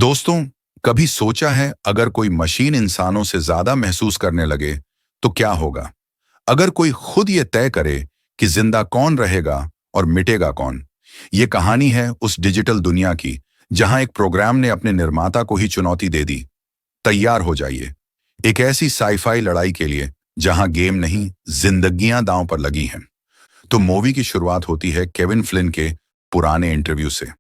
दोस्तों, कभी सोचा है अगर कोई मशीन इंसानों से ज्यादा महसूस करने लगे तो क्या होगा? अगर कोई खुद ये तय करे कि जिंदा कौन रहेगा और मिटेगा कौन। ये कहानी है उस डिजिटल दुनिया की जहां एक प्रोग्राम ने अपने निर्माता को ही चुनौती दे दी। तैयार हो जाइए एक ऐसी साईफाई लड़ाई के लिए जहां गेम नहीं, जिंदगियां दांव पर लगी हैं। तो मूवी की शुरुआत होती है केविन फ्लिन के पुराने इंटरव्यू से,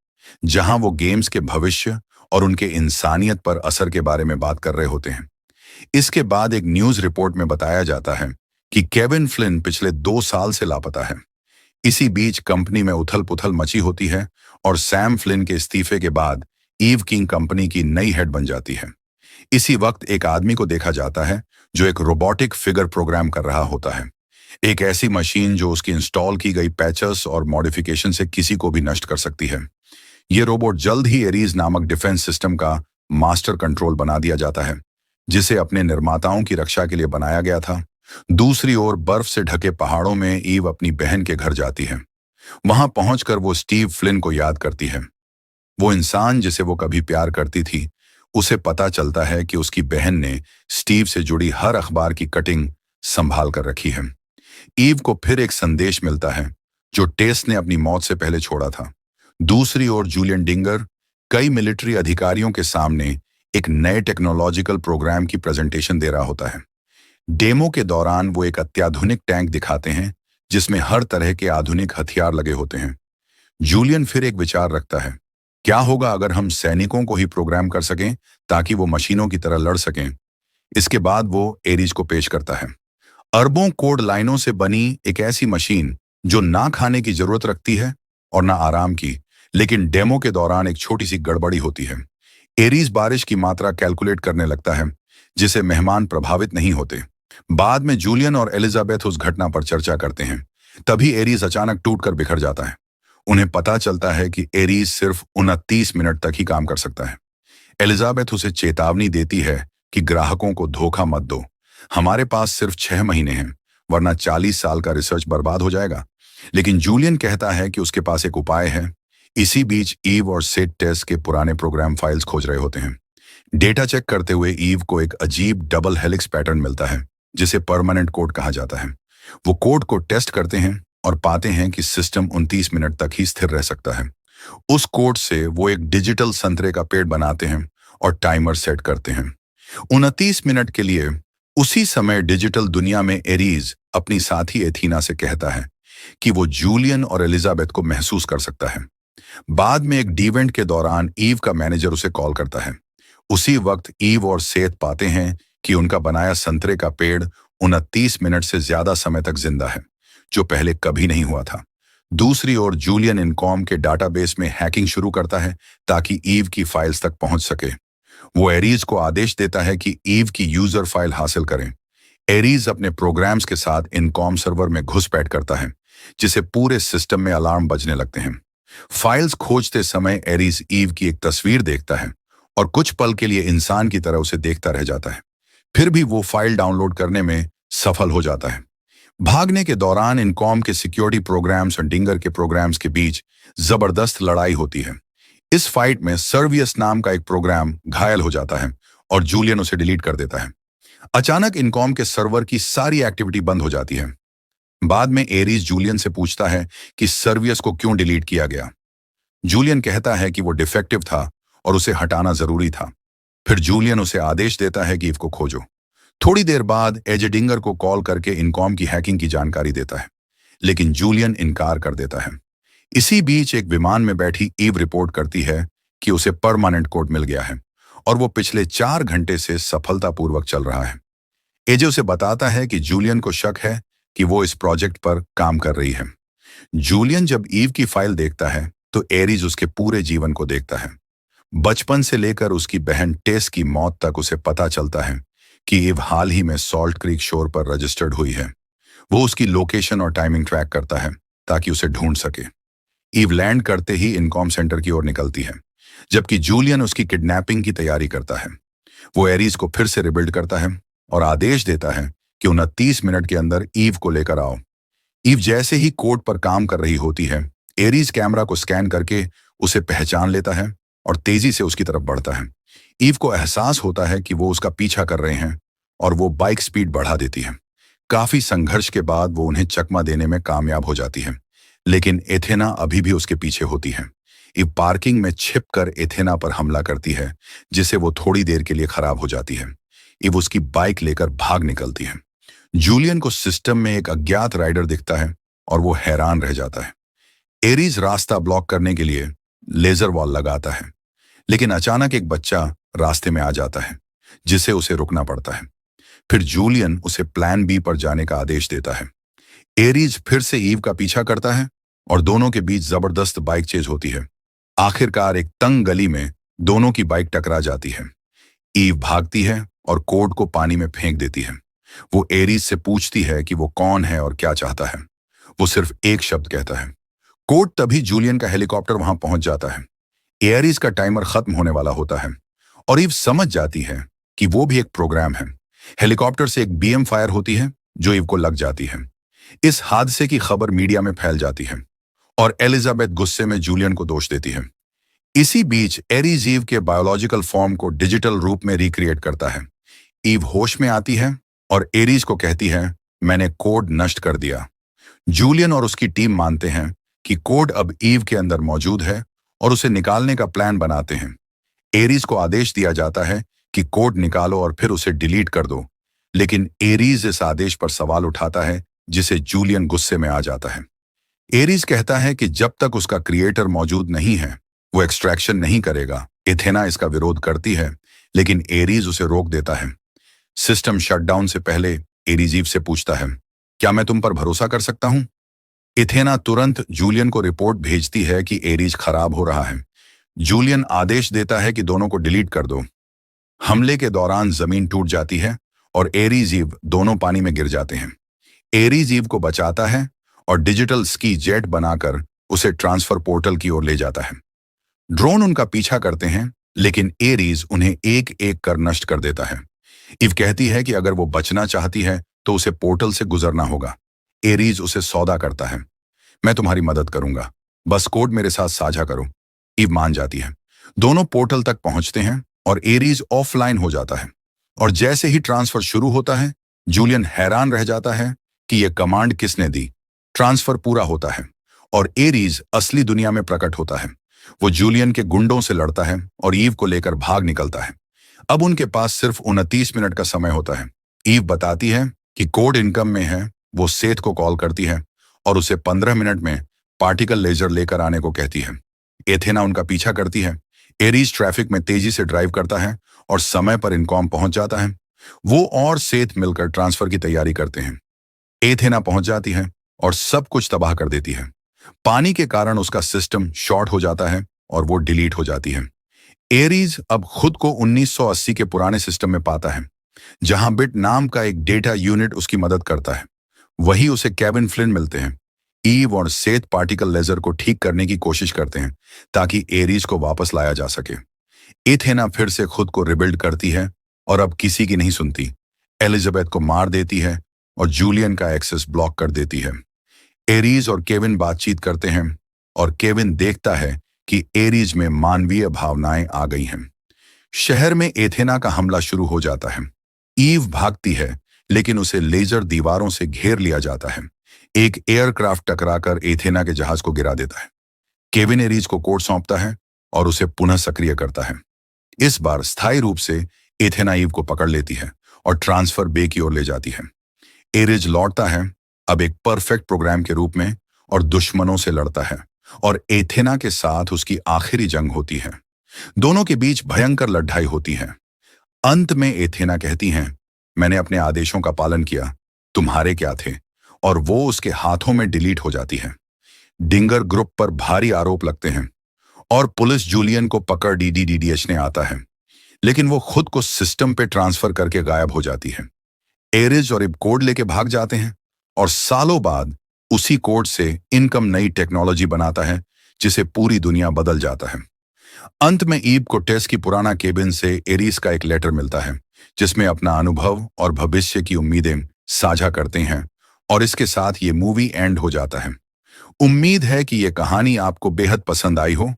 जहां वो गेम्स के भविष्य और उनके इंसानियत पर असर के बारे में बात कर रहे होते हैं। इसके बाद एक न्यूज रिपोर्ट में बताया जाता है कि केविन फ्लिन पिछले 2 साल से लापता है। इसी बीच कंपनी में उथल पुथल मची होती है और सैम फ्लिन के इस्तीफे के बाद ईव किंग कंपनी की नई हेड बन जाती है। इसी वक्त एक आदमी को देखा जाता है जो एक रोबोटिक फिगर प्रोग्राम कर रहा होता है, एक ऐसी मशीन जो उसकी इंस्टॉल की गई पैचेस और मॉडिफिकेशन से किसी को भी नष्ट कर सकती है। ये रोबोट जल्द ही एरीज नामक डिफेंस सिस्टम का मास्टर कंट्रोल बना दिया जाता है, जिसे अपने निर्माताओं की रक्षा के लिए बनाया गया था। दूसरी ओर बर्फ से ढके पहाड़ों में ईव अपनी बहन के घर जाती है। वहां पहुंचकर वो स्टीव फ्लिन को याद करती है, वो इंसान जिसे वो कभी प्यार करती थी। उसे पता चलता है कि उसकी बहन ने स्टीव से जुड़ी हर अखबार की कटिंग संभाल कर रखी है। ईव को फिर एक संदेश मिलता है जो टेस ने अपनी मौत से पहले छोड़ा था। दूसरी ओर जूलियन डिंगर कई मिलिट्री अधिकारियों के सामने एक नए टेक्नोलॉजिकल प्रोग्राम की प्रेजेंटेशन दे रहा होता है। डेमो के दौरान वो एक अत्याधुनिक टैंक दिखाते हैं जिसमें हर तरह के आधुनिक हथियार लगे होते हैं। जूलियन फिर एक विचार रखता है, क्या होगा अगर हम सैनिकों को ही प्रोग्राम कर सकें ताकि वो मशीनों की तरह लड़ सकें। इसके बाद वो एरीज को पेश करता है, अरबों कोड लाइनों से बनी एक ऐसी मशीन जो ना खाने की जरूरत रखती है और ना आराम की। लेकिन डेमो के दौरान एक छोटी सी गड़बड़ी होती है। एरीज बारिश की मात्रा कैलकुलेट करने लगता है जिसे मेहमान प्रभावित नहीं होते। बाद में जूलियन और एलिजाबेथ उस घटना पर चर्चा करते हैं। तभी एरीज अचानक टूटकर बिखर जाता है। उन्हें पता चलता है कि एरीज सिर्फ 29 मिनट तक ही काम कर सकता है। एलिजाबेथ उसे चेतावनी देती है कि ग्राहकों को धोखा मत दो, हमारे पास सिर्फ 6 महीने हैं, वरना 40 साल का रिसर्च बर्बाद हो जाएगा। लेकिन जूलियन कहता है कि उसके पास एक उपाय है। इसी बीच ईव और सेट टेस्ट के पुराने प्रोग्राम फाइल्स खोज रहे होते हैं। डेटा चेक करते हुए ईव को एक अजीब डबल हेलिक्स पैटर्न मिलता है जिसे परमानेंट कोड कहा जाता है। वो कोड को टेस्ट करते हैं और पाते हैं कि सिस्टम 29 मिनट तक ही स्थिर रह सकता है। उस कोड से वो एक डिजिटल संतरे का पेड़ बनाते हैं और टाइमर सेट करते हैं 29 मिनट के लिए। उसी समय डिजिटल दुनिया में एरीज अपनी साथी एथीना से कहता है कि वो जूलियन और एलिजाबेथ को महसूस कर सकता है। बाद में एक डिवेंट के दौरान ईव का मैनेजर उसे कॉल करता है। उसी वक्त ईव और सेथ पाते हैं कि उनका बनाया संतरे का पेड़ 29 मिनट से ज्यादा समय तक जिंदा है, जो पहले कभी नहीं हुआ था। दूसरी ओर जूलियन इनकॉम के डाटाबेस में हैकिंग शुरू करता है ताकि ईव की फाइल्स तक पहुंच सके। वो एरीज को आदेश देता है कि ईव की यूजर फाइल हासिल करें। एरीज अपने प्रोग्राम्स के साथ इनकॉम सर्वर में घुसपैठ करता है, जिसे पूरे सिस्टम में अलार्म बजने लगते हैं। फाइल्स खोजते समय एरीज ईव की एक तस्वीर देखता है और कुछ पल के लिए इंसान की तरह उसे देखता रह जाता है। फिर भी वो फाइल डाउनलोड करने में सफल हो जाता है। भागने के दौरान इनकॉम के सिक्योरिटी प्रोग्राम्स और डिंगर के प्रोग्राम्स के बीच जबरदस्त लड़ाई होती है। इस फाइट में सर्वियस नाम का एक प्रोग्राम घायल हो जाता है और जूलियन उसे डिलीट कर देता है। अचानक इनकॉम के सर्वर की सारी एक्टिविटी बंद हो जाती है। बाद में एरीज जूलियन से पूछता है कि सर्वियस को क्यों डिलीट किया गया। जूलियन कहता है कि वो डिफेक्टिव था और उसे हटाना जरूरी था। फिर जूलियन उसे आदेश देता है कि ईव को खोजो। थोड़ी देर बाद एजेडिंगर को कॉल करके इनकॉम की हैकिंग की जानकारी देता है, लेकिन जूलियन इनकार कर देता है। इसी बीच एक विमान में बैठी ईव रिपोर्ट करती है कि उसे परमानेंट कोड मिल गया है और वो पिछले 4 घंटे से सफलतापूर्वक चल रहा है। एजे उसे बताता है कि जूलियन को शक है कि वो इस प्रोजेक्ट पर काम कर रही है। जूलियन जब ईव की फाइल देखता है तो एरीज उसके पूरे जीवन को देखता है। बचपन से लेकर उसकी बहन टेस की मौत तक उसे पता चलता है कि ईव हाल ही में सॉल्ट क्रीक शोर पर रजिस्टर्ड हुई है। वो उसकी लोकेशन और टाइमिंग ट्रैक करता है ताकि उसे ढूंढ सके। ईव लैंड करते ही इनकॉम सेंटर की ओर निकलती है, जबकि जूलियन उसकी किडनैपिंग की तैयारी करता है। वो एरीज को फिर से रिबिल्ड करता है और आदेश देता है कि 29 मिनट के अंदर ईव को लेकर आओ। ईव जैसे ही कोड पर काम कर रही होती है, एरीज कैमरा को स्कैन करके उसे पहचान लेता है और तेजी से उसकी तरफ बढ़ता है। ईव को एहसास होता है कि वो उसका पीछा कर रहे हैं और वो बाइक स्पीड बढ़ा देती है। काफी संघर्ष के बाद वो उन्हें चकमा देने में कामयाब हो जाती है, लेकिन एथेना अभी भी उसके पीछे होती है। ईव पार्किंग में छिपकर एथेना पर हमला करती है, जिससे वो थोड़ी देर के लिए खराब हो जाती है। ईव उसकी बाइक लेकर भाग निकलती है। जूलियन को सिस्टम में एक अज्ञात राइडर दिखता है और वो हैरान रह जाता है। एरीज रास्ता ब्लॉक करने के लिए लेजर वॉल लगाता है, लेकिन अचानक एक बच्चा रास्ते में आ जाता है, जिसे उसे रुकना पड़ता है। फिर जूलियन उसे प्लान बी पर जाने का आदेश देता है। एरीज फिर से ईव का पीछा करता है और दोनों के बीच जबरदस्त बाइक चेज होती है। आखिरकार एक तंग गली में दोनों की बाइक टकरा जाती है। ईव भागती है और कोड को पानी में फेंक देती है। वो एरीज से पूछती है कि वो कौन है और क्या चाहता है। वो सिर्फ एक शब्द कहता है, कोड। तभी जूलियन का हेलीकॉप्टर वहां पहुंच जाता है। एरीज का टाइमर खत्म होने वाला होता है और ईव समझ जाती है कि वो भी एक प्रोग्राम है। हेलीकॉप्टर से एक बीएम फायर होती है जो ईव को लग जाती है। इस हादसे की खबर मीडिया में फैल जाती है और एलिजाबेथ गुस्से में जूलियन को दोष देती है। इसी बीच एरीज ईव के बायोलॉजिकल फॉर्म को डिजिटल रूप में रिक्रिएट करता है। ईव होश में आती है और एरीज को कहती है, मैंने कोड नष्ट कर दिया। जूलियन और उसकी टीम मानते हैं कि कोड अब ईव के अंदर मौजूद है और उसे निकालने का प्लान बनाते हैं। एरीज को आदेश दिया जाता है कि कोड निकालो और फिर उसे डिलीट कर दो, लेकिन एरीज इस आदेश पर सवाल उठाता है, जिसे जूलियन गुस्से में आ जाता है। एरीज कहता है कि जब तक उसका क्रिएटर मौजूद नहीं है वो एक्सट्रैक्शन नहीं करेगा। एथेना इसका विरोध करती है, लेकिन एरीज उसे रोक देता है। सिस्टम शटडाउन से पहले एरीज ईव से पूछता है, क्या मैं तुम पर भरोसा कर सकता हूं? एथेना तुरंत जूलियन को रिपोर्ट भेजती है कि एरीज खराब हो रहा है। जूलियन आदेश देता है कि दोनों को डिलीट कर दो। हमले के दौरान जमीन टूट जाती है और एरीज ईव दोनों पानी में गिर जाते हैं। एरीज ईव को बचाता है और डिजिटल स्की जेट बनाकर उसे ट्रांसफर पोर्टल की ओर ले जाता है। ड्रोन उनका पीछा करते हैं, लेकिन एरीज उन्हें एक एक कर नष्ट कर देता है। ईव कहती है कि अगर वो बचना चाहती है तो उसे पोर्टल से गुजरना होगा। एरीज उसे सौदा करता है, मैं तुम्हारी मदद करूंगा, बस कोड मेरे साथ साझा करो। ईव मान जाती है। दोनों पोर्टल तक पहुंचते हैं और एरीज ऑफलाइन हो जाता है। और जैसे ही ट्रांसफर शुरू होता है, जूलियन हैरान रह जाता है कि यह कमांड किसने दी। ट्रांसफर पूरा होता है और एरीज असली दुनिया में प्रकट होता है। वो जूलियन के गुंडों से लड़ता है और ईव को लेकर भाग निकलता है। अब उनके पास सिर्फ 29 मिनट का समय होता है। ईव बताती है कि कोड इनकम में है। वो सेथ को कॉल करती है और उसे 15 मिनट में पार्टिकल लेजर लेकर आने को कहती है। एथेना उनका पीछा करती है। एरीज ट्रैफिक में तेजी से ड्राइव करता है और समय पर इनकॉम पहुंच जाता है। वो और सेथ मिलकर ट्रांसफर की तैयारी करते हैं। एथेना पहुंच जाती है और सब कुछ तबाह कर देती है। पानी के कारण उसका सिस्टम शॉर्ट हो जाता है और वो डिलीट हो जाती है। एरीज अब खुद को 1980 के पुराने सिस्टम में पाता है, जहां बिट नाम का एक डेटा यूनिट उसकी मदद करता है। वही उसे केविन फ्लिन मिलते हैं। ईव और सेथ पार्टिकल लेजर को ठीक करने की कोशिश करते हैं ताकि एरीज को वापस लाया जा सके। एथेना फिर से खुद को रिबिल्ड करती है और अब किसी की नहीं सुनती। एलिजाबेथ को मार देती है और जूलियन का एक्सेस ब्लॉक कर देती है। एरीज और केविन बातचीत करते हैं और केविन देखता है कि एरीज में मानवीय भावनाएं आ गई हैं। शहर में एथेना का हमला शुरू हो जाता है। ईव भागती है, लेकिन उसे लेजर दीवारों से घेर लिया जाता है। एक एयरक्राफ्ट टकराकर एथेना के जहाज को गिरा देता है। केविन एरीज को कोड सौंपता है और उसे पुनः सक्रिय करता है। इस बार स्थायी रूप से एथेना ईव को पकड़ लेती है और ट्रांसफर बे की ओर ले जाती है। एरीज लौटता है, अब एक परफेक्ट प्रोग्राम के रूप में, और दुश्मनों से लड़ता है और एथेना के साथ उसकी आखिरी जंग होती है। दोनों के बीच भयंकर लड़ाई होती है। अंत में एथेना कहती हैं, मैंने अपने आदेशों का पालन किया, तुम्हारे क्या थे? और वो उसके हाथों में डिलीट हो जाती है। डिंगर ग्रुप पर भारी आरोप लगते हैं और पुलिस जूलियन को पकड़ डीडीडीएच ने आता है, लेकिन वो खुद को सिस्टम पे ट्रांसफर करके गायब हो जाती है। एरिज और इब कोड लेके भाग जाते हैं और सालों बाद उसी कोड से इनकम नई टेक्नोलॉजी बनाता है जिसे पूरी दुनिया बदल जाता है। अंत में ईब को टेस की पुराना केबिन से एरीज का एक लेटर मिलता है जिसमें अपना अनुभव और भविष्य की उम्मीदें साझा करते हैं, और इसके साथ ये मूवी एंड हो जाता है। उम्मीद है कि ये कहानी आपको बेहद पसंद आई हो।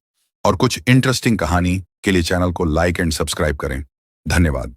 और कुछ इंटरेस्टिंग कहानी के लिए चैनल को लाइक एंड सब्सक्राइब करें। धन्यवाद।